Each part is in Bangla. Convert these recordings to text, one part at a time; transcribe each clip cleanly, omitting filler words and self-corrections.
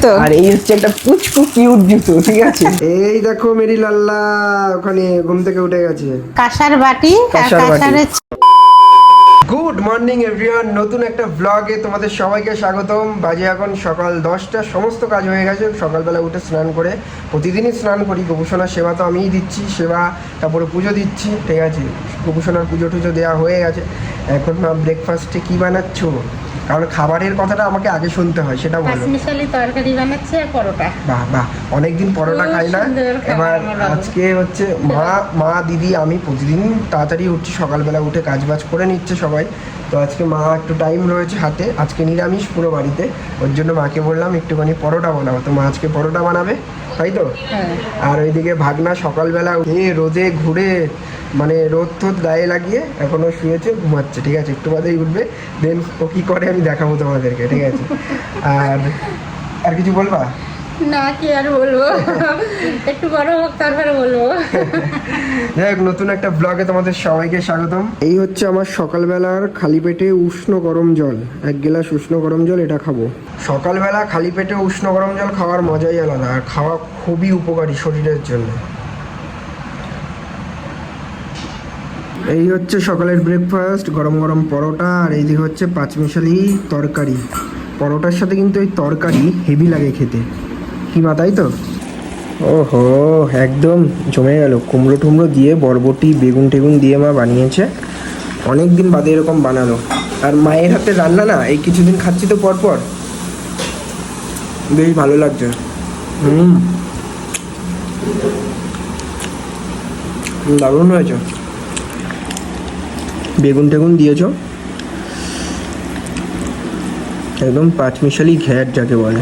জুতো, আর এই হচ্ছে একটা পুচকু কিউট জুতো, ঠিক আছে। এই দেখো মেরি লাল্লা ওখানে ঘুম থেকে উঠে গেছে। কাঁসার বাটি আর কাঁসার বাটি। কাঁসারের গুড মর্নিং এভরিওয়ান, নতুন একটা ব্লগে তোমাদের সবাইকে স্বাগতম। বাজে এখন সকাল 10টা, সমস্ত কাজ হয়ে গেছে। সকালবেলা উঠে স্নান করে, প্রতিদিনই স্নান করি, গোপুসোনার সেবা তো আমিই দিচ্ছি, সেবা তারপরে পুজো দিচ্ছি, ঠিক আছে। গোপুসোনার পুজো টুজো দেওয়া হয়ে গেছে। এখন ব্রেকফাস্টে কী বানাচ্ছো? কারণ খাবারের কথাটা আমাকে আগে শুনতে হয়, সেটা বলো। পাঁচমিশালি তরকারি বানাচ্ছে আর পরোটা। বাহ বাহ, অনেকদিন পরোটা খাই না। এবার আজকে হচ্ছে মা দিদি আমি প্রতিদিন তাড়াতাড়ি উঠছি, সকালবেলা উঠে কাজ বাজ করে নিচ্ছে সবাই। তো আজকে মা একটু টাইম রয়েছে হাতে, আজকে নিরামিষ পুরো বাড়িতে, ওর জন্য মাকে বললাম একটুখানি পরোটা বানাবো। তো মা আজকে পরোটা বানাবে, তাই তো। আর ওইদিকে ভাগনা সকালবেলা উঠে রোদে ঘুরে, মানে রোদ টোদ গায়ে লাগিয়ে এখনো শুয়েছে, ঘুমাচ্ছে, ঠিক আছে। একটু বাদেই উঠবে, দেন ও কী করে আমি দেখাবো তোমাদেরকে, ঠিক আছে। আর কিছু বলবা? না, কি আর বলবো, একটু বড় হোক তারপরে বলবো। যাই হোক, নতুন একটা ব্লগে তোমাদের সবাইকে স্বাগতম। এই হচ্ছে আমার সকালবেলার খালি পেটে উষ্ণ গরম জল, 1 গ্লাস উষ্ণ গরম জল, এটা খাবো সকালবেলা। খালি পেটে উষ্ণ গরম জল খাওয়ার মজাই আলাদা, আর খাওয়া খুবই উপকারী শরীরের জন্য। এই হচ্ছে সকালের ব্রেকফাস্ট, গরম গরম পরোটা, আর এইদিকে হচ্ছে পাঁচমিশালি তরকারি। পরোটার সাথে কিন্তু এই তরকারি হেভি লাগে খেতে, কি মা, তাই তো? ওহো, একদম জমে গেল। কুমড়ো টুমড়ো দিয়ে, বরবটি বেগুন টেগুন দিয়ে মা বানিয়েছে, অনেক দিন বাদে এরকম বানালো। আর মায়ের হাতে রান্না না, এই কিছুদিন খাচ্ছি তো পরপর, বেশ ভালো লাগছে। দারুণ হয়েছে, বেগুন টেগুন দিয়েছ, একদম পাঁচমিশালি ঘ্যাট যাকে বলে।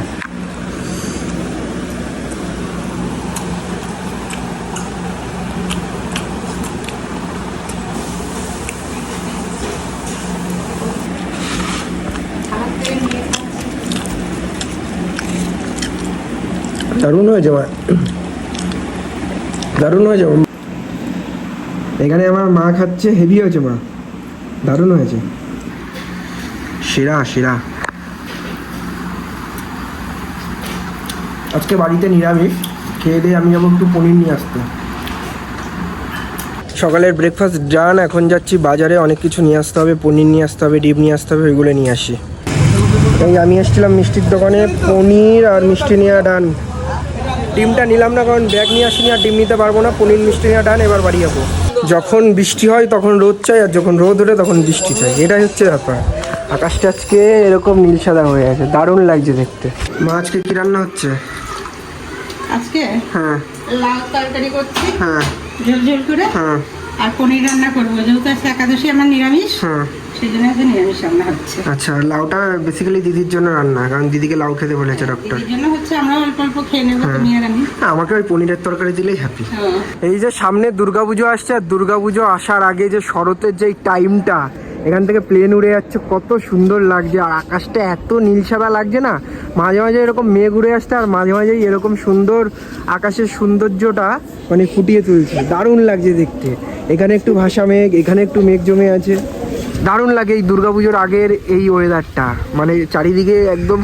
দারুণ হয়েছে মা, দারুণ হয়েছে। এখানে আমার মা খাচ্ছে, হেভি হয়েছে মা, দারুণ হয়েছে, সেরা সেরা। আজকে বাড়িতে নিরামিষ, খেয়ে দিয়ে আমি যাবো একটু পনির নিয়ে আসতে। সকালের ব্রেকফাস্ট ডান, এখন যাচ্ছি বাজারে, অনেক কিছু নিয়ে আসতে হবে, পনির নিয়ে আসতে হবে, ডিম নিয়ে আসতে হবে, ওইগুলো নিয়ে আসি। এই আমি এসেছিলাম মিষ্টির দোকানে, পনির আর মিষ্টি নেওয়া ডান। ডিমটা নিলাম না, কারণ ব্যাগ নিয়ে আসিনি, আর ডিম নিতে পারবো না। পনির মিষ্টি নেওয়া ডান, এবার বাড়ি যাবো। যখন বৃষ্টি হয় তখন রোদ চাই, আর যখন রোদ ওঠে তখন বৃষ্টি চাই, এটাই হচ্ছে ব্যাপার। আকাশটা আজকে এরকম নীল সাদা হয়ে আছে, দারুণ লাগছে দেখতে। মা আজকে কি রান্না হচ্ছে? আজকে হ্যাঁ লাউ তরকারি করছি, হ্যাঁ ঝোল ঝোল করে, হ্যাঁ আর পনির রান্না করবো, যেহেতু আজকে একাদশী আমার নিরামিষ, হ্যাঁ। সেই জন্য আজকে নিরামিষ রান্না হচ্ছে। আচ্ছা, লাউটা বেসিক্যালি দিদির জন্য রান্না, কারণ দিদিকে লাউ খেতে বলেছে ডক্টর। এই জন্য হচ্ছে আমরা অল্প অল্প খেয়ে নেবো, তুমি আর আমি। আমাকে ওই পনিরের তরকারি দিলেই হ্যাপি। এই যে সামনে দুর্গাপুজো আসছে, আর দুর্গাপুজো আসার আগে যে শরতের যে টাইমটা, এখান থেকে প্লেন উড়ে যাচ্ছে, কত সুন্দর লাগছে। আর আকাশটা এত নীল সাদা লাগছে না, মাঝে মাঝে এরকম মেঘ উড়ে আসছে, আর মাঝে মাঝেই এরকম সুন্দর আকাশের সৌন্দর্যটা মানে ফুটিয়ে তুলছে, দারুণ লাগছে দেখতে। এখানে একটু ভাসা মেঘ, এখানে একটু মেঘ জমে আছে, দারুণ লাগে এই দুর্গাপুজোর আগের এই ওয়েদারটা। মানে চারিদিকে একদম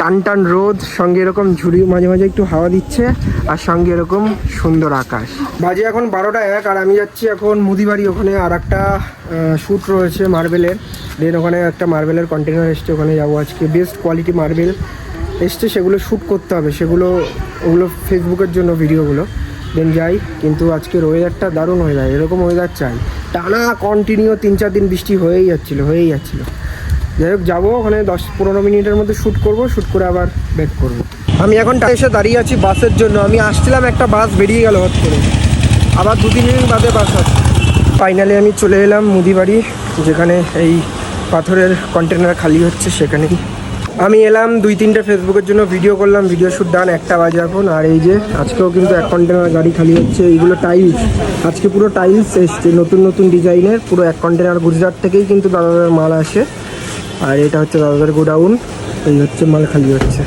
টান টান রোদ, সঙ্গে এরকম ঝুড়ি, মাঝে মাঝে একটু হাওয়া দিচ্ছে, আর সঙ্গে এরকম সুন্দর আকাশ। বাজে এখন 12টা 1, আর আমি যাচ্ছি এখন মুদিবাড়ি। ওখানে আর একটা শ্যুট রয়েছে মার্বেলের, দেন ওখানে একটা মার্বেলের কন্টেনার এসছে, ওখানে যাবো আজকে। বেস্ট কোয়ালিটি মার্বেল এসছে, সেগুলো শ্যুট করতে হবে, ওগুলো ফেসবুকের জন্য ভিডিওগুলো, দেন যাই। কিন্তু আজকের ওয়েদারটা দারুণ ওয়েদার, এরকম ওয়েদার চাই। টানা কন্টিনিউ 3-4 দিন বৃষ্টি হয়েই যাচ্ছিলো। যাই হোক, যাবো ওখানে 10-15 মিনিটের মধ্যে শ্যুট করবো, শ্যুট করে আবার ব্যাক করবো। আমি এখন এসে দাঁড়িয়ে আছি বাসের জন্য। আমি আসছিলাম, একটা বাস বেরিয়ে গেল হট করে, আবার 2-3 মিনিট বাদে বাস আছে। ফাইনালি আমি চলে এলাম মুদিবাড়ি, যেখানে এই পাথরের কন্টেনার খালি হচ্ছে, সেখানেই আমি এলাম। 2-3টে ফেসবুকের জন্য ভিডিও করলাম, ভিডিও শ্যুট ডান, 1টা বাজে এখন। আর এই যে আজকেও কিন্তু 1 কন্টেনার গাড়ি খালি হচ্ছে। এইগুলো টাইলস, আজকে পুরো টাইলস এসছে নতুন নতুন ডিজাইনের, পুরো 1 কন্টেনার। গুজরাট থেকেই কিন্তু দাদাদের মাল আসে, আর এটা হচ্ছে দাদাদের গোডাউন। এই হচ্ছে মাল খালি হচ্ছে।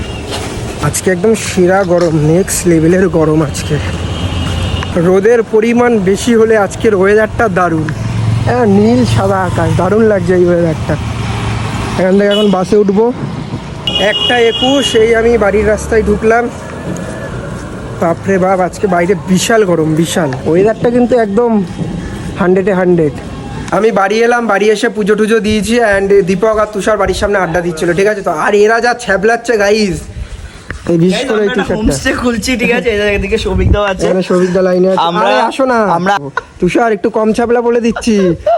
আজকে একদম সেরা গরম, নেক্সট লেভেলের গরম আজকে। রোদের পরিমাণ বেশি হলে আজকের ওয়েদারটা দারুণ, নীল সাদা আকাশ, দারুণ লাগছে এই ওয়েদারটা। এখান থেকে এখন বাসে উঠবো, 1:21 এই আমি বাড়ির রাস্তায় ঢুকলাম। বাপরে বাপ, আজকে বাইরে বিশাল গরম, বিশাল। ওয়েদারটা কিন্তু একদম 100-এ 100। আমি বাড়ি এলাম, বাড়ি এসে পুজো টুজো দিয়েছি অ্যান্ড দীপক আর তুষার বাড়ির সামনে আড্ডা দিচ্ছিল, ঠিক আছে তো। আর এরা যা ছ্যাবলাচ্ছে গাইজ, এই বিশেষ করে এই টি-শার্টটা খুলছি, ঠিক আছে। এদিকে সৌভিক দাও আছে, এখানে সৌভিকদা লাইনে আছে। আমরা আসো না, আমরা তুষার একটু কম ছ্যাবলা বলে দিচ্ছি।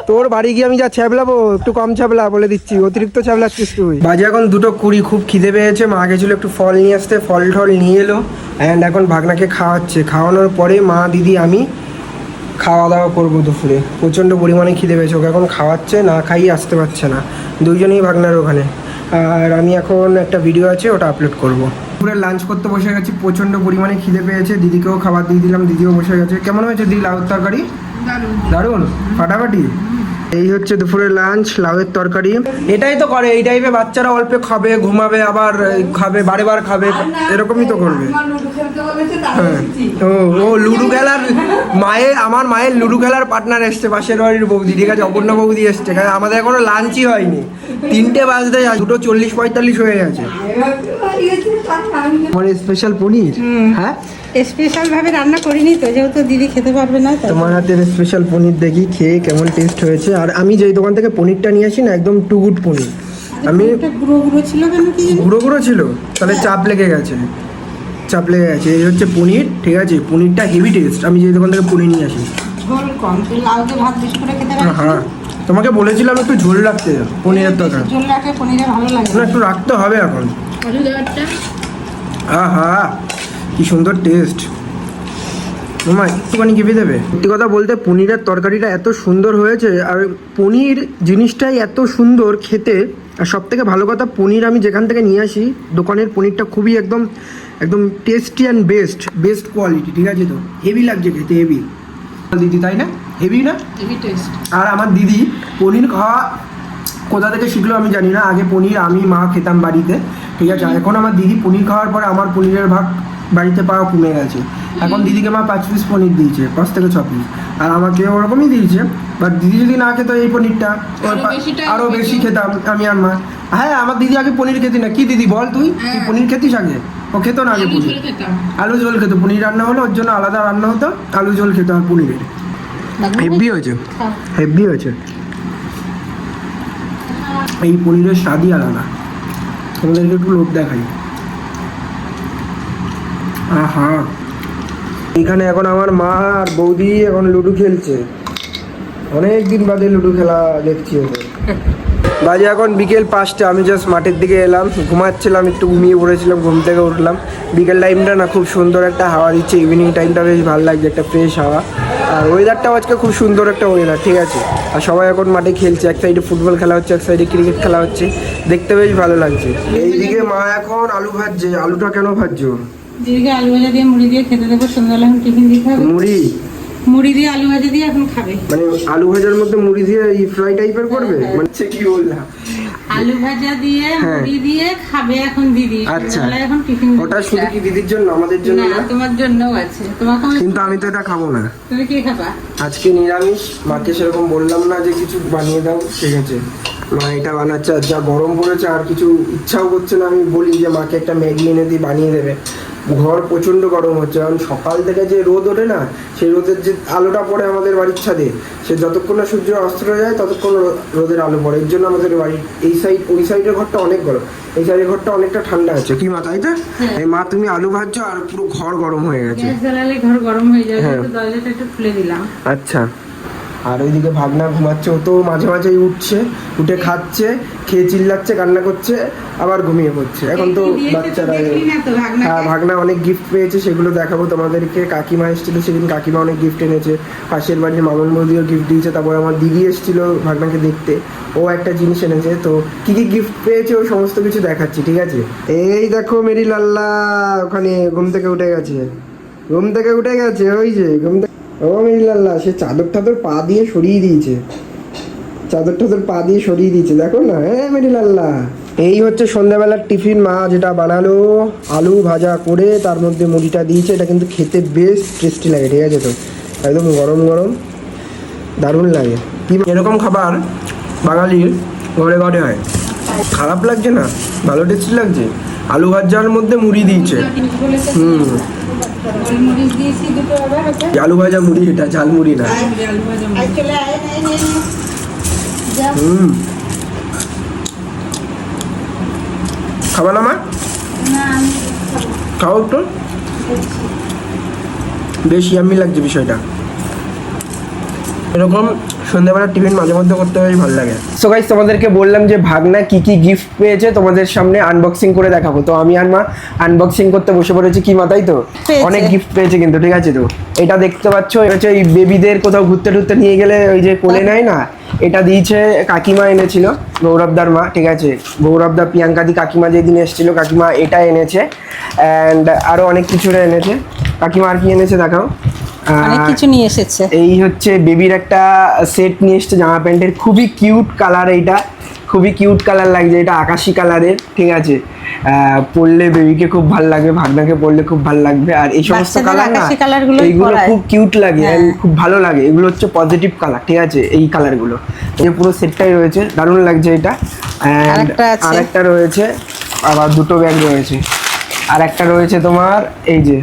তোর বাড়ি গিয়ে আমি যা ছ্যাবলাবো, একটু কম ছ্যাবলা বলে দিচ্ছি, অতিরিক্ত ছ্যাবলাচ্ছিস তুই। বাজে এখন 2:20, খুব খিদে পেয়েছে। মা গেছিল একটু ফল নিয়ে আসতে, ফল টল নিয়ে এলো অ্যান্ড এখন ভাগনাকে খাওয়াচ্ছে। খাওয়ানোর পরে মা, দিদি, আমি খাওয়া দাওয়া করবো দুপুরে। প্রচণ্ড পরিমাণে খিদে পেয়েছে, ওকে এখন খাওয়াচ্ছে, না খাইয়ে আসতে পারছে না, দুইজনেই ভাগনার ওখানে। আর আমি এখন একটা ভিডিও আছে, ওটা আপলোড করবো। দুপুরে লাঞ্চ করতে বসে গেছি, প্রচণ্ড পরিমাণে খিদে পেয়েছে। দিদিকেও খাবার দিয়ে দিলাম, দিদিও বসে গেছে। কেমন হয়েছে দিদি লাউয়ের তরকারি? দারুণ, ফাটাফাটি। এই হচ্ছে দুপুরের লাঞ্চ, লাউয়ের তরকারি। এটাই তো করে, এই টাইপে বাচ্চারা অল্প খাবে, ঘুমাবে, আবার খাবে, বারে খাবে, এরকমই তো করবে। হ্যাঁ, ও লুডো খেলার আমার মায়ের লুডো খেলার পার্টনার এসছে, পাশের বাড়ির বৌদি, ঠিক আছে, অপর্ণা বৌদি এসছে। আমাদের এখনো লাঞ্চই হয়নি, 3টে বাজতে যায়, 2:40-45 হয়ে গেছে। আমার স্পেশাল পনির। হ্যাঁ, স্পেশাল ভাবে রান্না করিনি তো, যেহেতু দিদি খেতে পারবে না। তোমার হাতের স্পেশাল পনির দেখি, খেয়ে কেমন টেস্ট হয়েছে। আর আমি যেই দোকান থেকে পনিরটা নিয়ে আসি না, একদম টু গুড পনির। আমি গুঁড়ো গুঁড়ো ছিল কেন কি? গুঁড়ো ছিল, তাহলে চাপ লেগে গেছে। এই হচ্ছে পনির, ঠিক আছে। পনিরটা হেভি টেস্ট, আমি যেই দোকান থেকে পনির নিয়ে আসি। ঝোল কম, তুই লাউকে ভাত বেশি করে খেতে পারিস। হ্যাঁ, তোমাকে বলেছিলাম একটু ঝোল রাখতে, পনিরের তরকারি। ঝোল রাখলে পনিরে ভালো লাগে না, একটু রাখতে হবে এখন। আলু দেওয়ারটা আহা, কি সুন্দর টেস্ট। মামা একটুখানি গিয়ে দেবে। সত্যি কথা বলতে পনিরের তরকারিটা এত সুন্দর হয়েছে, আর পনির জিনিসটাই এত সুন্দর খেতে। আর সব থেকে ভালো কথা, পনির আমি যেখান থেকে নিয়ে আসি, দোকানের পনিরটা খুবই একদম টেস্টি অ্যান্ড বেস্ট কোয়ালিটি, ঠিক আছে তো। হেভি লাগছে খেতে, হেভি দিদি, তাই না? হেভি না? Heavy taste. আর আমার দিদি পনির খাওয়া কোথা থেকে শিখলো আমি জানি না। আগে পনির আমি মা খেতাম বাড়িতে, ঠিক আছে। এখন আমার দিদি পনির খাওয়ার পরে আমার পনিরের ভাগ বাড়িতে পাওয়া কমে গেছে। এখন দিদিকে মা 5 পিস পনির দিয়েছে, 5 থেকে 6 পিস। আর আমাকে ওরকমই দিয়েছে। বাট দিদি যদি না খেতো এই পনিরটা, আরও বেশি খেতাম আমি আর মা। হ্যাঁ, আমার দিদি আগে পনির খেতি না। কি দিদি বল, তুই পনির খেতিস আগে? ও খেতো না আগে পনির, আলু ঝোল খেতো। পনির রান্না হলো, ওর জন্য আলাদা রান্না হতো, আলু ঝোল খেতো আর পনিরের। হেভি হয়েছে, হেভি হয়েছে। এই পনিরের স্বাদই আলাদা। তোমাদেরকে একটু লোভ দেখাই। আহা, এখানে এখন আমার মা আর বৌদি এখন লুডো খেলছে। অনেক দিন বাদে লুডো খেলা দেখছি ওদের। বাজে এখন বিকেল 5টা। আমি জাস্ট মাঠের দিকে এলাম, ঘুমাচ্ছিলাম, একটু ঘুমিয়ে পড়েছিলাম, ঘুম থেকে উঠলাম। বিকেল টাইমটা না খুব সুন্দর একটা হাওয়া দিচ্ছে, ইভিনিং টাইমটা বেশ ভালো লাগছে, একটা ফ্রেশ হাওয়া। আর ওয়েদারটাও আজকে খুব সুন্দর একটা ওয়েদার, ঠিক আছে। আর সবাই এখন মাঠে খেলছে, এক সাইডে ফুটবল খেলা হচ্ছে, এক সাইডে ক্রিকেট খেলা হচ্ছে, দেখতে বেশ ভালো লাগছে। এইদিকে মা এখন আলু ভাজছে। আলুটা কেন ভাজছো? দিদিকে আলু ভাজা দিয়ে মুড়ি দিয়ে খেতে দেবো, সন্ধ্যাবেলা এখন টিফিন দিতে হবে। মুড়ি দিয়ে আলু ভাজা দিয়ে এখন খাবে। মানে আলু ভাজার মধ্যে মুড়ি দিয়ে ফ্রাই টাইপের করবে? মানে কি বললাম, আলু ভাজা দিয়ে মুড়ি দিয়ে খাবে এখন দিদি। আচ্ছা, এখন টিফিন। ওটা শুধু কি দিদির জন্য, আমাদের জন্য না? তোমার জন্যও আছে। তোমাকে কিন্তু আমি তো এটা খাবো না। তুমি কি খাবা? আজকে নিরামিষ। মাকে সেরকম বললাম না যে কিছু বানিয়ে দাও, ঠিক আছে। মা এটা বানাচ্ছে, আর যা গরম পড়েছে আর কিছু ইচ্ছাও করছে না। আমি বলি যে মাকে একটা ম্যাগি এনে দিই, বানিয়ে দেবে। ঘর প্রচণ্ড গরম হচ্ছে, কারণ সকাল থেকে যে রোদ ওঠে না, সেই রোদের যে আলোটা পড়ে আমাদের বাড়ির ছাদে, সে যতক্ষণ না সূর্য অস্ত যায় ততক্ষণ রোদের আলো পড়ে। এর জন্য আমাদের বাড়ির এই সাইড, ওই সাইডের ঘরটা অনেক গরম, এই সাইডের ঘরটা অনেকটা ঠান্ডা আছে। কি মা, তাই তো? এই মা, তুমি আলু ভাজছো আর পুরো ঘর গরম হয়ে গেছে। গ্যাস জ্বালালে ঘর গরম হয়ে যাবে, তো দরজাটা একটু খুলে দিলাম। আচ্ছা। আর ওইদিকে ভাগনা ঘুমাচ্ছে, ও তো মাঝে মাঝেই উঠছে, উঠে খাচ্ছে, খেয়ে চিল্লাচ্ছে, কান্না করছে, আবার ঘুমিয়ে পড়ছে। এখন তো বাচ্চারা। হ্যাঁ, ভাগনা অনেক গিফট পেয়েছে, সেগুলো দেখাবো তোমাদেরকে। কাকিমা এসেছিল সেদিন, কাকিমা অনেক গিফট এনেছে। পাশের বাড়ির মামন বৌদিও গিফট দিয়েছে। তারপর আমার দিদি এসেছিল ভাগনাকে দেখতে, ও একটা জিনিস এনেছে। তো কি কি গিফট পেয়েছে ও সমস্ত কিছু দেখাচ্ছি, ঠিক আছে। এই দেখো মেরি লাল্লা ওখানে ঘুম থেকে উঠে গেছে, ওই যে ঘুম থেকে। ও মেরি লাল্লা, সে চাদর টাদর পা দিয়ে সরিয়ে দিয়েছে, দেখো না। হ্যাঁ মেরি লাল্লা, এই হচ্ছে সন্ধ্যাবেলার টিফিন। মা যেটা বানালো, আলু ভাজা করে তার মধ্যে মুড়িটা দিয়েছে। এটা কিন্তু খেতে বেশ টেস্টি লাগে, ঠিক আছে তো। একদম গরম গরম, দারুণ লাগে। কি এরকম খাবার বাঙালির ঘরে ঘরে হয়। খারাপ লাগছে না, ভালো টেস্টি লাগছে। আলু ভাজার মধ্যে মুড়ি দিয়েছে। গোলমরিচ দিয়েছি দুটো আবার ওটা। আলু ভাজা মুড়ি, এটা ঝাল মুড়ি না। আলু ভাজা মুড়ি। চলে আয়, নে। যা। খাবা না মা? না আমি খাও একটু, বেশ ইয়াম্মি লাগছে বিষয়টা। এরকম সন্ধ্যাবেলা টিফিন মাঝে মধ্যে করতে বেশ ভালো লাগে। সো গাইস, তোমাদেরকে বললাম যে ভাগনা কি কি গিফট পেয়েছে তোমাদের সামনে আনবক্সিং করে দেখাবো। তো আমি আর মা আনবক্সিং করতে বসে পড়েছি। কি মাথায় তো অনেক গিফট পেয়েছে কিন্তু, ঠিক আছে? তো এটা দেখতে পাচ্ছ, এটা হচ্ছে এই বেবিদের কোথাও ঘুরতে টুরতে নিয়ে গেলে ওই যে কোলে নেয় না, এটা দিয়েছে কাকিমা, এনেছিল গৌরবদার মা, ঠিক আছে? গৌরবদা প্রিয়াঙ্কাদি কাকিমা যেদিন এসেছিল, কাকিমা এটা এনেছে। অ্যান্ড আরো অনেক কিছু এনেছে কাকিমা। আর কি এনেছে দেখাও। অনেক কিছু নিয়ে এসেছে। এই হচ্ছে বেবির একটা সেট নিয়ে এসেছে জামা প্যান্টের, খুবই কিউট কালার। এইটা খুবই কিউট কালার লাগছে, এটা আকাশি কালারের, ঠিক আছে? পরলে বেবিকে খুব ভালো লাগবে, ভাগনাকে পরলে খুব ভালো লাগবে। আর এই সমস্ত কালার না, এইগুলো খুব কিউট লাগে, খুব ভালো লাগে। এগুলো হচ্ছে পজিটিভ কালার, ঠিক আছে? এই কালারগুলো এই পুরো সেটটাই রয়েছে, দারুণ লাগছে এটা। আর একটা রয়েছে, আবার দুটো ব্যাগ রয়েছে। আর একটা রয়েছে তোমার এই যে,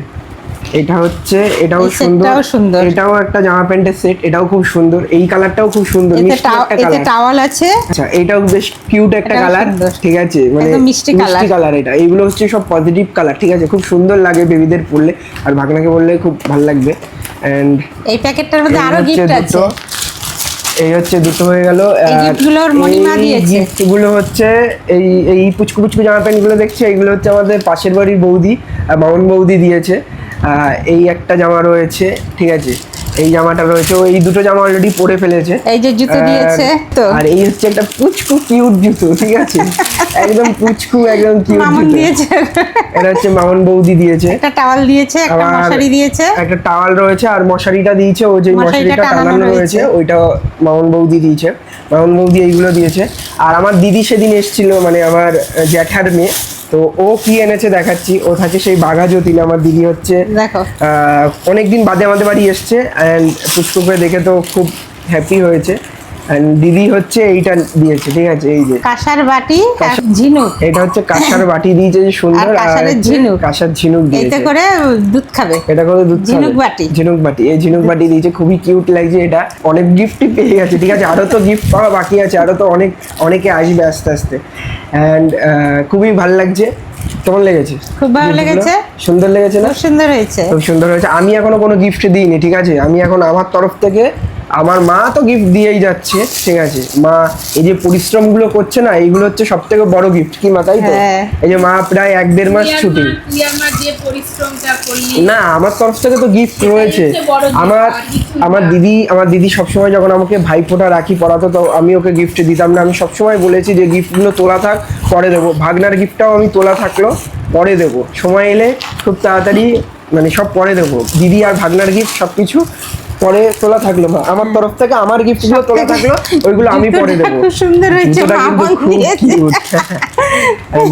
এটা হচ্ছে, এটাও সুন্দর, এটাও একটা জামা প্যান্টের সেট, এটাও খুব সুন্দর। এই কালারটাও খুব সুন্দর, মিষ্টি একটা কালার, টাওয়াল আছে। আচ্ছা, এটাও বেশ কিউট একটা কালার, ঠিক আছে? মানে মিষ্টি কালার। এটা এইগুলো হচ্ছে সব পজিটিভ কালার, ঠিক আছে? খুব সুন্দর লাগে বেবিদের পরলে, আর ভাগনাকে পরলে খুব ভালো লাগবে। এন্ড এই প্যাকেটটার মধ্যে আরো গিফট আছে। এই হচ্ছে দুটো হয়ে গেল। এই গিফটগুলোর মণিমা দিয়েছে। গিফটগুলো হচ্ছে এই পুচকু পুচকু জামা প্যান্টগুলো দেখছো, এইগুলো হচ্ছে আমাদের পাশের বাড়ির বৌদি, মামুন বৌদি দিয়েছে। এই একটা জামা রয়েছে, ঠিক আছে? এই জামাটা রয়েছে, এই দুটো জামা অলরেডি পরে ফেলেছে। এই যে জুতো দিয়েছে তো। আর এই হচ্ছে একটা পুচকু কিউট জুতো, ঠিক আছে? একদম পুচকু, একদম কিউট মামুন জুতো দিয়েছে। এটা হচ্ছে মামুন বৌদি দিয়েছে। একটা টাওয়াল দিয়েছে, একটা মশারি দিয়েছে। একটা টাওয়াল রয়েছে, আর মশারিটা দিয়েছে, ওই যে মশারিটা টানানো রয়েছে, ওইটা মামুন বৌদি দিয়েছে। মামুন বৌদি এইগুলো দিয়েছে। আর আমার দিদি সেদিন এসেছিল, মানে আমার জ্যাঠার মেয়ে, তো ও কি এনেছে দেখাচ্ছি। ও থাকে সেই বাঘাযতীন। আমার দিদি হচ্ছে অনেকদিন বাদে আমাদের বাড়ি এসছে, অ্যান্ড পুচকুকে দেখে তো খুব হ্যাপি হয়েছে। দিদি হচ্ছে এইটা দিয়েছে, ঠিক আছে? এই যে কাঁসার বাটি, ঝিনুক। এটা হচ্ছে কাঁসার বাটি দিয়েছে, যে সুন্দর। আর কাঁসার ঝিনুক দিয়েছে, এতে করে দুধ খাবে। এটা করে দুধ ঝিনুক বাটি, ঝিনুক বাটি। এই ঝিনুক বাটি দিয়েছে, খুবই কিউট লাগছে। এটা অনেক গিফটই পেয়ে গেছে, ঠিক আছে? আরো তো গিফট পাওয়া বাকি আছে, আরো তো অনেকে আসবে আস্তে আস্তে। অ্যান্ড খুবই ভালো লাগছে। কেমন লেগেছে? খুব ভালো লেগেছে, সুন্দর লেগেছে না? খুব সুন্দর হয়েছে, খুব সুন্দর হয়েছে। আমি এখনো কোনো গিফট দিইনি, ঠিক আছে? আমি এখন আমার তরফ থেকে, আমার মা তো গিফট দিয়েই যাচ্ছে, ঠিক আছে? মা এই যে পরিশ্রমগুলো করছে না, এইগুলো হচ্ছে সব থেকে বড় গিফট। কি মা, তাই তো? এই যে মা প্রায় 1-1.5 মাস ছুটি। না, আমার তরফ থেকে তো গিফট রয়েছে। আমার দিদি সবসময় যখন আমাকে ভাইফোঁটা রাখি পরাতো, তো আমি ওকে গিফট দিতাম না। আমি সবসময় বলেছি যে গিফটগুলো তোলা থাক, পরে দেবো। ভাগনার গিফটটাও আমি তোলা থাকলো, পরে দেবো, সময় এলে খুব তাড়াতাড়ি, মানে সব পরে দেবো। দিদি আর ভাগনার গিফট সবকিছু পরে তোলা থাকলো। মা আমার তরফ থেকে আমার গিফটগুলো তোলা থাকলো, ওইগুলো আমি পরে দেবো। খুব সুন্দর হয়েছে,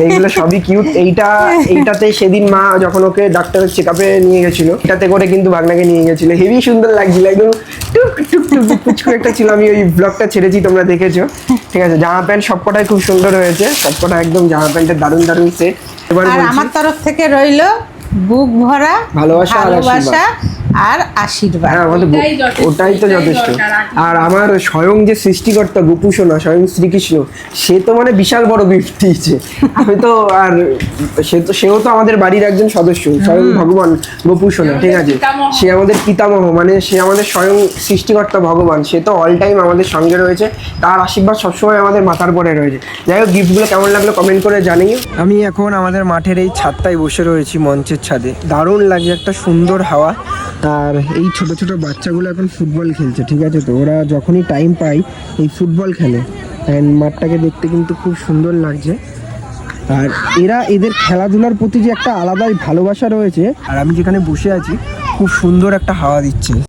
এইগুলো সবই কিউট। এইটাতে সেদিন মা যখন ওকে ডাক্তারের চেকআপে নিয়ে গেছিল, এটাতে করে কিন্তু ভাগনাকে নিয়ে গেছিল। হেভি সুন্দর লাগছিল, একদম টুক টুক টুক পুচকু একটা ছিল। আমি ওই ব্লগটা ছেড়েছি, তোমরা দেখেছো, ঠিক আছে? জামা প্যান্ট সবকটাই খুব সুন্দর হয়েছে, সবকটা একদম জামা প্যান্টের দারুণ দারুণ সেট। এবার আমার তরফ থেকে রইলো বুক ভরা ভালোবাসা আর আশীর্বাদ। ওটাই তো যথেষ্ট। আর আমার স্বয়ং যে সৃষ্টিকর্তা গোপুসোনা, স্বয়ং শ্রীকৃষ্ণ, সে তো মানে বিশাল বড় গিফট দিয়েছে। আমি তো, আর সেও তো আমাদের বাড়ির একজন সদস্য, স্বয়ং ভগবান গোপুসোনা, ঠিক আছে? সে আমাদের পিতামহ, মানে সে আমাদের স্বয়ং সৃষ্টিকর্তা ভগবান। সে তো অল টাইম আমাদের সঙ্গে রয়েছে, তার আশীর্বাদ সবসময় আমাদের মাথার পরে রয়েছে। যাই হোক, গিফটগুলো কেমন লাগলো কমেন্ট করে জানিও। আমি এখন আমাদের মাঠের এই ছাদটায় বসে রয়েছি, মঞ্চের ছাদে। দারুণ লাগছে, একটা সুন্দর হাওয়া। আর এই ছোট ছোট বাচ্চাগুলো এখন ফুটবল খেলছে, ঠিক আছে? তো ওরা যখনই টাইম পায় এই ফুটবল খেলে। অ্যান্ড মাঠটাকে দেখতে কিন্তু খুব সুন্দর লাগছে। আর এদের খেলাধুলার প্রতি যে একটা আলাদাই ভালোবাসা রয়েছে। আর আমি যেখানে বসে আছি, খুব সুন্দর একটা হাওয়া দিচ্ছে।